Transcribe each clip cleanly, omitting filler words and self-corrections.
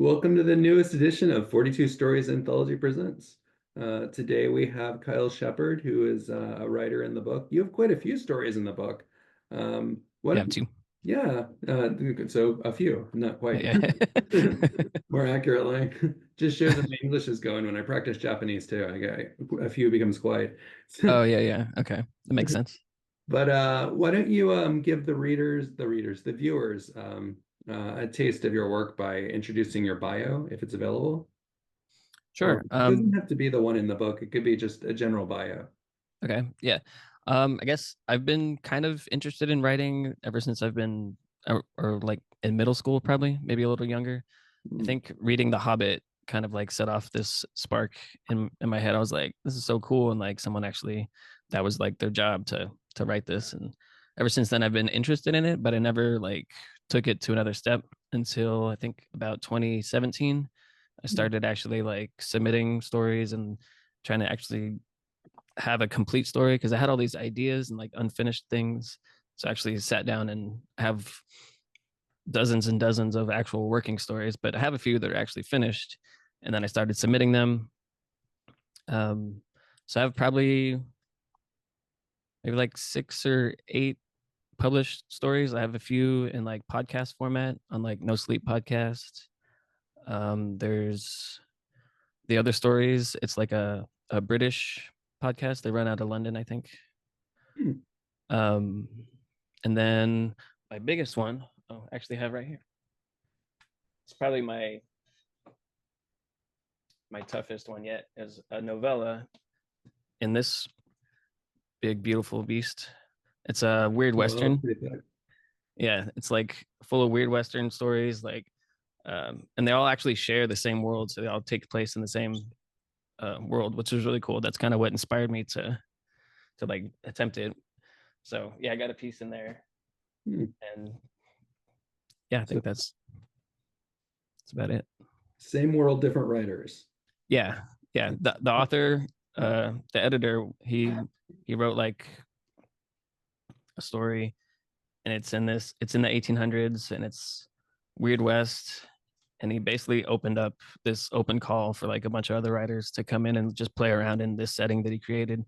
Welcome to the newest edition of 42 Stories Anthology Presents. Today we have Kyle Shepard, who is a writer in the book. You have quite a few stories in the book. Why You don't have two. yeah, so a few, not quite. Yeah. More accurately, just shows that my English is going. When I practice Japanese too, I get a few becomes quite. Oh, yeah, yeah. Okay. That makes sense. But why don't you give the viewers, a taste of your work by introducing your bio, if it's available? Or Sure. it doesn't have to be the one in the book. It could be just a general bio. Okay. Yeah. I guess I've been kind of interested in writing ever since I've been or like in middle school, probably, maybe a little younger. I Hmm. think reading The Hobbit kind of like set off this spark in my head. I was like, this is so cool. And like someone actually that was like their job to write this. And ever since then I've been interested in it, but I never like took it to another step until I think about 2017. I started actually like submitting stories and trying to actually have a complete story because I had all these ideas and like unfinished things. So I actually sat down and have dozens and dozens of actual working stories, but I have a few that are actually finished. And then I started submitting them. Um, so I have probably maybe like 6 or 8 published stories. I have a few in like podcast format on like No Sleep Podcast. There's the other stories. It's like a British podcast. They run out of London, I think. Hmm. Um, and then my biggest one, oh, actually have right here. It's probably my toughest one yet is a novella in this big beautiful beast. It's a weird Well, western. pretty thick. Yeah, it's like full of weird western stories, like and they all actually share the same world, so they all take place in the same world, which is really cool. That's kind of what inspired me to like attempt it. So yeah, I got a piece in there, Hmm. and yeah, I So think that's about it. same world, different writers. Yeah, yeah. The author, the editor, he wrote like a story, and it's in the 1800s, and it's Weird West, and he basically opened up this open call for like a bunch of other writers to come in and just play around in this setting that he created,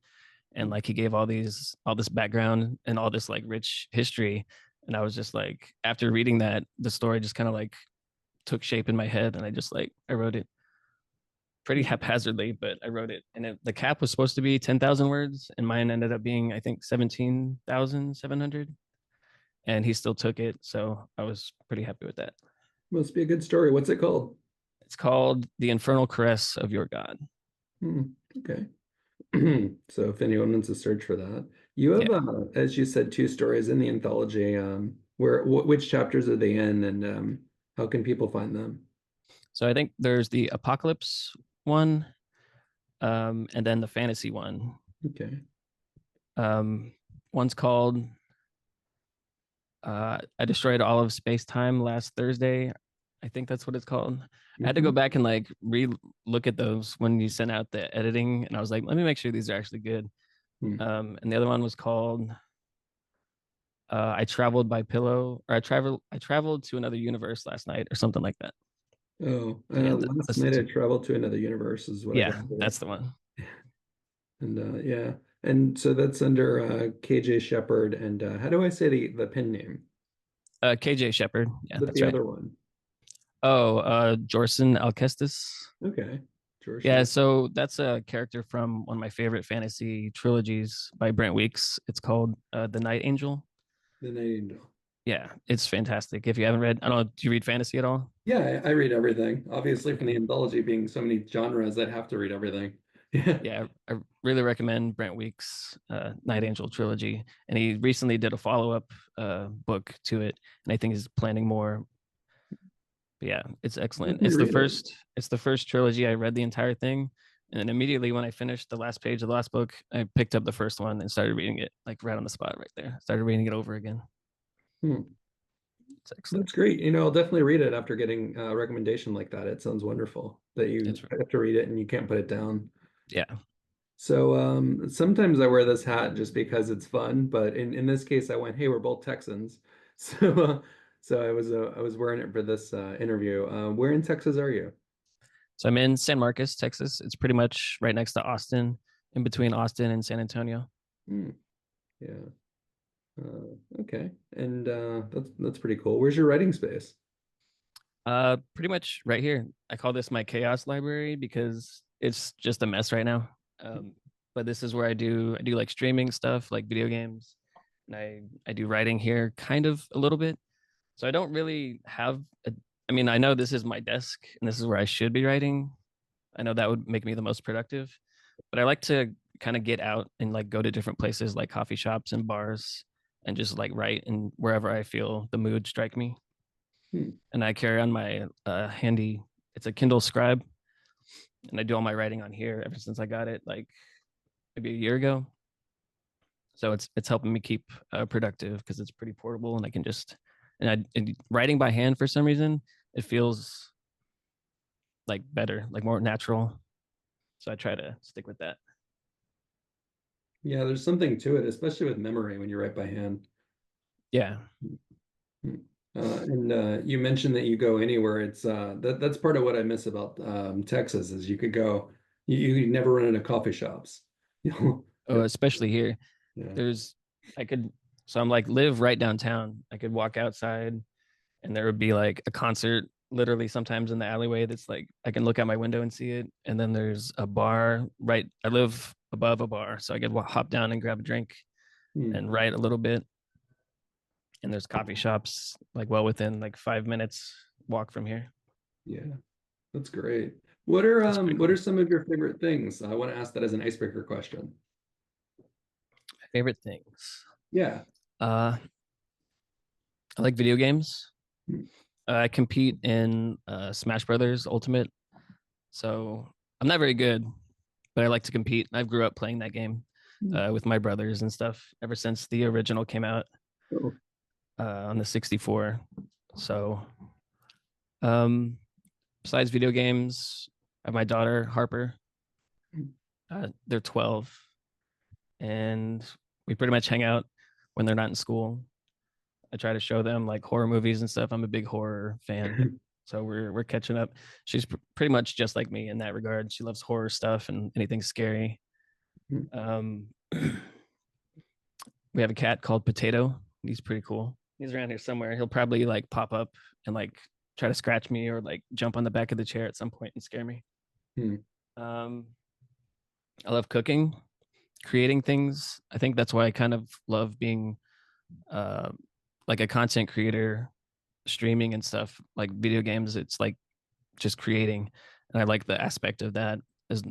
and like he gave all this background and all this like rich history, and I was just like, after reading that, the story just kind of like took shape in my head, and I wrote it pretty haphazardly, but I wrote it, and the cap was supposed to be 10,000 words, and mine ended up being I think 17,700, and he still took it, so I was pretty happy with that. Must be a good story. What's it called? It's called The Infernal Caress of Your God. Hmm. Okay. So if anyone wants to search for that, you have, Yeah. as you said, two stories in the anthology. Which chapters are they in, and how can people find them? So I think there's the Apocalypse one, and then the fantasy one. Okay. Um, one's called I Destroyed All of Space Time Last Thursday. I think that's what it's called. I had to go Mhm. back and like re look at those when you sent out the editing, and I was like, let me make sure these are actually good. Hmm. And the other one was called I Traveled by Pillow, or I traveled to another universe last night, or something like that. Oh, So yeah, last that's the night I two. traveled to another universe is what I got Yeah, here. that's the one. And yeah, and so that's under KJ Shepard. And how do I say the pen name? KJ Shepard. Yeah, What's that's the right. other one? Oh, Jorsin Alkestes. Okay, Yeah, Jorsin. so that's a character from one of my favorite fantasy trilogies by Brent Weeks. It's called The Night Angel. The Night Angel. Yeah, it's fantastic. If you haven't read, I don't know, do you read fantasy at all? Yeah, I read everything. Obviously, from the Okay. anthology being so many genres, I'd have to read everything. Yeah. Yeah, I really recommend Brent Weeks' Night Angel trilogy. And he recently did a follow-up book to it, and I think he's planning more. But yeah, it's excellent. Definitely read it. It's the first trilogy. I read the entire thing, and then immediately when I finished the last page of the last book, I picked up the first one and started reading it like right on the spot right there. Started reading it over again. Hmm. It's excellent. That's great. I'll definitely read it after getting a recommendation like that. It sounds wonderful that you It's have to read it and you can't put it down. yeah. So sometimes I wear this hat just because it's fun, but in this case, I went, "Hey, we're both Texans." So So I was wearing it for this interview. Where in Texas are you? So I'm in San Marcos, Texas. It's pretty much right next to Austin, in between Austin and San Antonio. Hmm, yeah. Okay. And that's pretty cool. Where's your writing space? Pretty much right here. I call this my chaos library because it's just a mess right now. But this is where I do like streaming stuff, like video games, and I do writing here, kind of a little bit. So I don't really have a. I mean, I know this is my desk, and this is where I should be writing. I know that would make me the most productive, but I like to kind of get out and like go to different places like coffee shops and bars and just like write and wherever I feel the mood strike me. Hmm. And I carry on my handy. It's a Kindle Scribe, and I do all my writing on here ever since I got it, like maybe a year ago. So it's helping me keep productive because it's pretty portable, and I can just and writing by hand for some reason it feels like better, like more natural. So I try to stick with that. Yeah, there's something to it, especially with memory when you write by hand. Yeah. Hmm. And you mentioned that you go anywhere. It's that's part of what I miss about Texas is you could go, you never run into coffee shops. You know, Oh, especially here. yeah. There's I could so I'm like live right downtown. I could walk outside and there would be like a concert literally sometimes in the alleyway that's like I can look out my window and see it. And then there's a bar right. I live above a bar, so I could hop down and grab a drink Hmm. and write a little bit. And there's coffee shops like well within like 5 minutes walk from here. Yeah, that's great. It's pretty What are cool. some of your favorite things? I want to ask that as an icebreaker question. My favorite things. Yeah. Uh, I like video games. Hmm. I compete in Smash Brothers Ultimate, so I'm not very good, but I like to compete. I grew up playing that game Hmm. with my brothers and stuff ever since the original came out Oh. on the 64. So, um, besides video games, I have my daughter Harper. They're 12, and we pretty much hang out when they're not in school. I try to show them like horror movies and stuff. I'm a big horror fan, so we're catching up. She's pretty much just like me in that regard. She loves horror stuff and anything scary. Um, we have a cat called Potato. He's pretty cool. He's around here somewhere. He'll probably like pop up and like try to scratch me or like jump on the back of the chair at some point and scare me. Hmm. Um, I love cooking, creating things. I think that's why I kind of love being uh, like a content creator, streaming and stuff. Like video games, it's like just creating, and I like the aspect of that.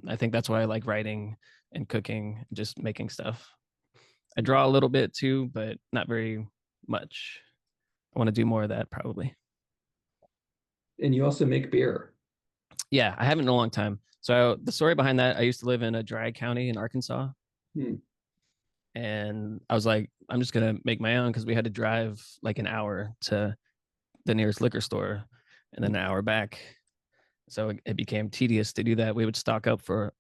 I think that's why I like writing and cooking, just making stuff. I draw a little bit too, but not very much. I want to do more of that probably. And you also make beer. Yeah, I haven't in a long time. So the story behind that, I used to live in a dry county in Arkansas, Hmm. and I was like, I'm just gonna make my own because we had to drive like an hour to the nearest liquor store and then an hour back. So it became tedious to do that. We would stock up for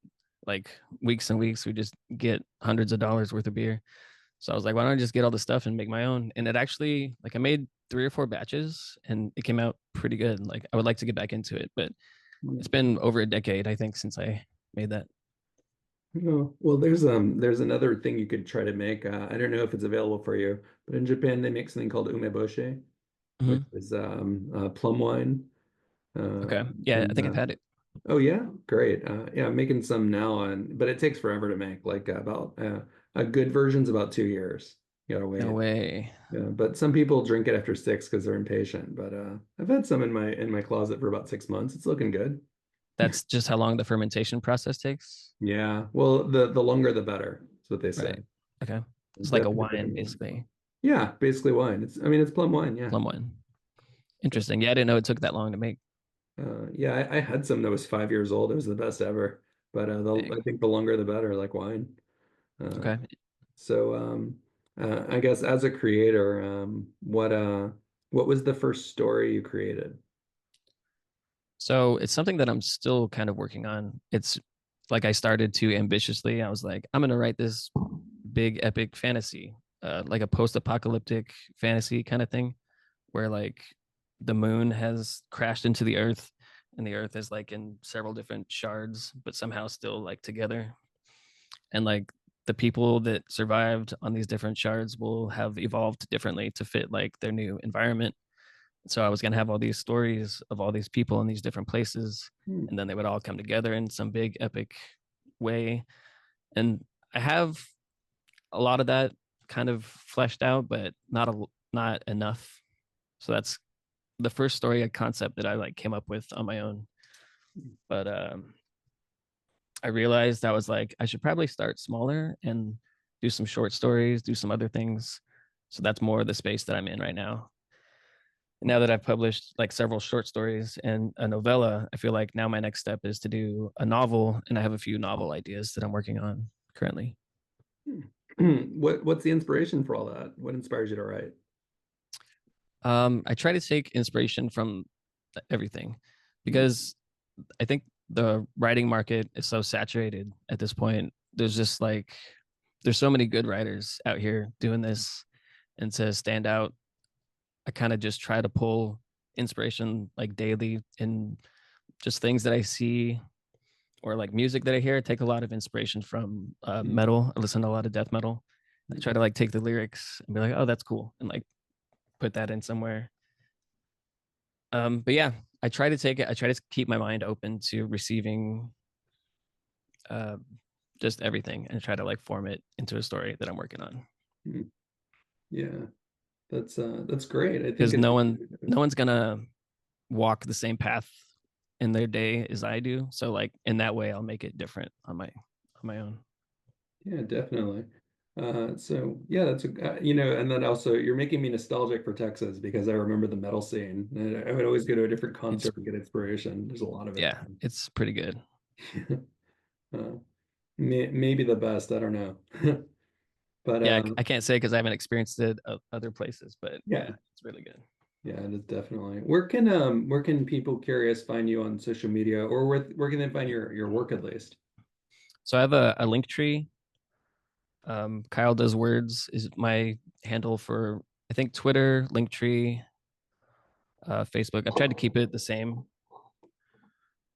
like weeks and weeks. We just get hundreds of dollars worth of beer. So I was like, why don't I just get all the stuff and make my own? And it actually, like, I made 3 or 4 batches and it came out pretty good. Like, I would like to get back into it, but Hmm. it's been over a decade, I think, since I made that. Oh, well, there's another thing you could try to make. I don't know if it's available for you, but in Japan they make something called umeboshi, which Mm-hmm. is plum wine. Okay. Yeah, I And think I've had it. Oh yeah, great. Yeah, I'm making some now, and but it takes forever to make. Like about a good version's about 2 years. You gotta No wait. way. Yeah, but some people drink it after six because they're impatient. But I've had some in my closet for about 6 months. It's looking good. That's just how long the fermentation process takes. Yeah. Well, the longer the better. That's what they say. Right. Okay. It's like a Definitely wine, recommend. basically. Yeah, basically wine. It's I mean it's plum wine. Yeah. Plum wine. Interesting. Yeah, I didn't know it took that long to make. Yeah, I had some that was 5 years old. It was the best ever. But I Dang. think the longer the better, like wine. Uh, Okay. So I guess as a creator, what was the first story you created? So it's something that I'm still kind of working on. It's like I started too ambitiously. I was like, I'm gonna write this big epic fantasy, like a post-apocalyptic fantasy kind of thing. where like the moon has crashed into the earth and the earth is like in several different shards but somehow still like together, and like the people that survived on these different shards will have evolved differently to fit like their new environment. So I was going to have all these stories of all these people in these different places, Hmm. and then they would all come together in some big epic way. And I have a lot of that kind of fleshed out, but not enough. So that's the first story concept that I like came up with on my own. But I realized I was like, I should probably start smaller and do some short stories, do some other things. So that's more the space that I'm in right now. And now that I've published like several short stories and a novella, I feel like now my next step is to do a novel, and I have a few novel ideas that I'm working on currently. What's the inspiration for all that? What inspires you to write? I try to take inspiration from everything Hmm. because I think the writing market is so saturated at this point. There's just like there's so many good writers out here doing this, and to stand out, I kind of just try to pull inspiration like daily in just things that I see or like music that I hear. I take a lot of inspiration from metal. I listen to a lot of death metal. I try to like take the lyrics and be like, oh, that's cool, and like put that in somewhere. But yeah, I try to take it. I try to keep my mind open to receiving uh, just everything and try to like form it into a story that I'm working on. Yeah, that's great. I think Because it's no one's gonna walk the same path in their day as I do. So like in that way, I'll make it different on my own. yeah, definitely. So yeah, that's and then also you're making me nostalgic for Texas because I remember the metal scene. And I would always go to a different It's concert to get inspiration. There's a lot of it. yeah, it's pretty good. Uh, maybe the best. I don't know. But Yeah, I can't say because I haven't experienced it other places, but yeah, yeah, it's really good. yeah, it is definitely. Where can people curious find you on social media, or where can they find your work at least? So I have a link tree. Kyle Does Words is my handle for I think Twitter, Linktree, Facebook. I've tried to keep it the same.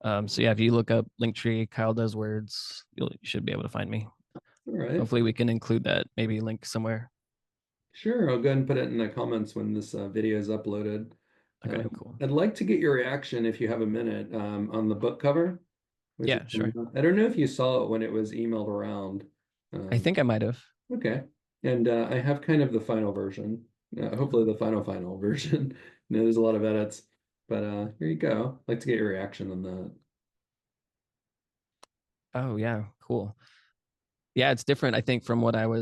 So yeah, if you look up Linktree, Kyle Does Words, you should be able to find me. All right. Hopefully, we can include that maybe link somewhere. Sure, I'll go ahead and put it in the comments when this video is uploaded. Okay, cool. I'd like to get your reaction if you have a minute on the book cover, which is Yeah, sure. I don't know if you saw it when it was emailed around. I Um, think I might have. okay, and I have kind of the final version. Hopefully, the final version. There's a lot of edits, but here you go. I'd like to get your reaction on that. Oh yeah, cool. Yeah, it's different. I think from what I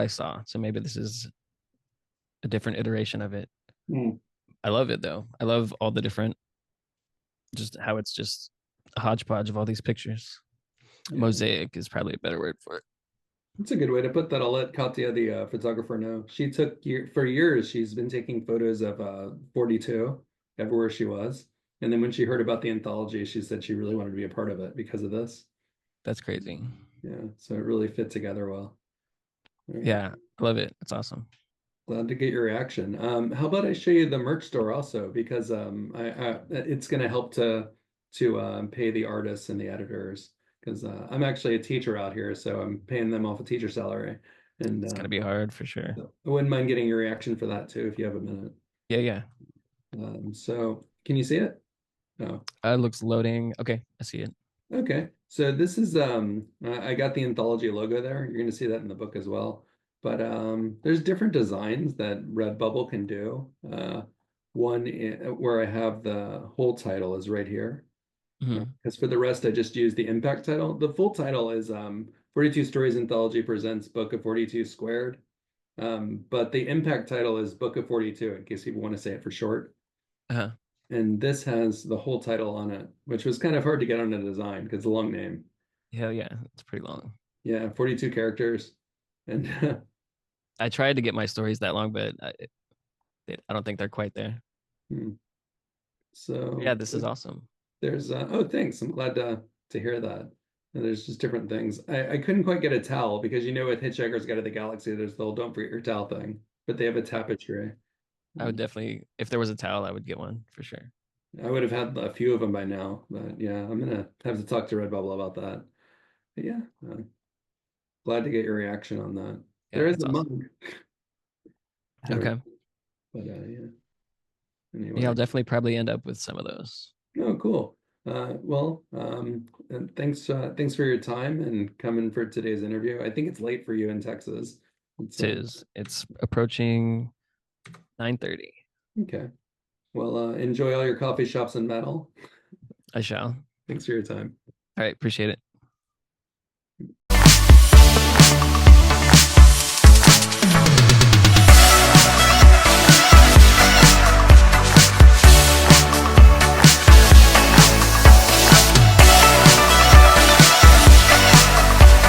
saw. So maybe this is a different iteration of it. Hmm. I love it though. I love all the different, just how it's just a hodgepodge of all these pictures. Yeah, Mosaic is probably a better word for it. that's a good way to put that. I'll let Katya, the photographer, know. She took for years. She's been taking photos of 42 everywhere she was, and then when she heard about the anthology, she said she really wanted to be a part of it because of this. That's crazy. Yeah, so it really fit together well. All right, Yeah, I love it. It's awesome. glad to get your reaction. How about I show you the merch store also because I it's going to help to pay the artists and the editors because I'm actually a teacher out here, so I'm paying them off a teacher salary, and It's gonna be hard for sure. so I wouldn't mind getting your reaction for that too if you have a minute. Yeah, yeah. So can you see it? Oh, It looks loading. Okay, I see it. okay. So this is I got the anthology logo there. You're going to see that in the book as well. But there's different designs that Redbubble can do. Where I have the whole title is right here. Hmm. Because for the rest, I just use the impact title. The full title is 42 Stories Anthology Presents Book of 42 Squared. But the impact title is Book of 42 in case people want to say it for short. Uh-huh. And this has the whole title on it, which was kind of hard to get on the design because it's a long name. Hell yeah, it's pretty long. Yeah, 42 characters. And I tried to get my stories that long, but I don't think they're quite there. hmm, Yeah, so this is awesome. there's oh thanks. I'm glad to hear that. And there's just different things. I couldn't quite get a towel because with Hitchhiker's Guide to the Galaxy, there's the whole don't forget your towel thing, but they have a tapestry. I would definitely, if there was a towel, I would get one for sure. I would have had a few of them by now, but yeah, I'm gonna have to talk to Redbubble about that. But yeah, glad to get your reaction on that. Yeah, There is that's a awesome. mug. I don't know, Okay. but yeah. Yeah, I'll Anyway, definitely probably end up with some of those. oh, cool. Well, and thanks for your time and coming for today's interview. I think it's late for you in Texas. It's Tis. It's approaching 9:30. okay. Well, enjoy all your coffee shops and metal. I shall. Thanks for your time. All right, appreciate it.